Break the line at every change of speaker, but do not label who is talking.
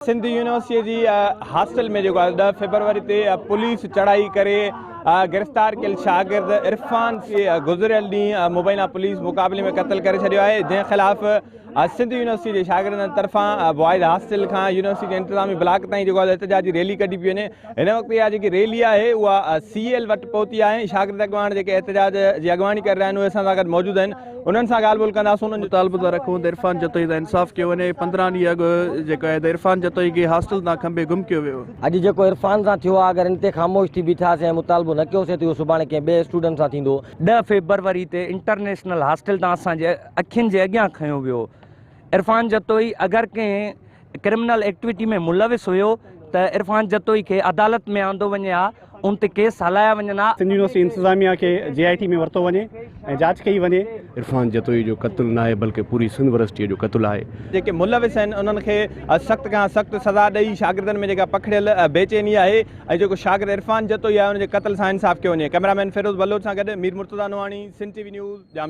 Sindh university जी hostel में जो 10 February ते पुलिस चढ़ाई करे गिरफ़्तार कयल शागिर्द इरफान खे गुज़िरियल ॾींहुं मुबैना पुलिस मुक़ाबले में क़त्ल करे छॾियो आहे, जंहिं ख़िलाफ़ सिंध यूनिवर्सिटी जे शागिर्दनि तरफ़ां बॉयज़ हॉस्टल खां यूनिवर्सिटी इंतिज़ामी ब्लॉक ताईं जेको आहे एहतिजाजी रैली कढी पई वञे। हिन वक़्तु इहा जेकी रैली आहे उहा CL वटि पहुती आहे। शागिर्द अॻवान जेके एहतिजाज जी अॻवानी करे रहिया आहिनि उहे असां सां गॾु मौजूदु आहिनि, उन्हनि सां ॻाल्हि ॿोल कंदासीं। उन्हनि जो मुतालबो था रखूं त इरफान जतोई त इंसाफ़ कयो वञे। 15 ॾींहं अॻु जेको आहे त इरफान जतोई खे हॉस्टल तां खंबे गुम कयो वियो।
अॼु जेको इरफान सां थियो आहे, अगरि इन ते ख़ामोश थी बीठासीं ऐं मुतालबो न कयोसीं त उहो सुभाणे कंहिं ॿिए स्टूडेंट सां थींदो।
10 फरवरी ते इंटरनेशनल हॉस्टल तां असांजे अखियुनि जे अॻियां खयो वियो। इरफान जतोई अगरि कंहिं क्रिमिनल एक्टिविटी में मुलविस हुयो त इरफान जतोई खे अदालत में आंदो वञे हा, उन ते केस हलाया वञनि हा।
सिंध यूनिवर्सिटी इंतिज़ामिया खे JIT में वरितो वञे ऐं जांच कई वञे।
इरफान जतोई जो क़त्ल न आहे बल्कि पूरी सिंध यूनिवर्सिटी जो क़त्ल आहे।
जेके मुलविस आहिनि उन्हनि खे सख़्त खां सख़्त सज़ा ॾेई शागिर्दनि में जेका पखिड़ियल बेचैनी आहे ऐं जेको शागिर्द इरफान जतोई आहे उनजे क़त्ल सां इंसाफ़ कयो वञे। कैमरामैन फिरोज़ बलोच सां गॾु मीर मुर्तज़ा नवाणी, सिंध TV न्यूज़, जामशेद।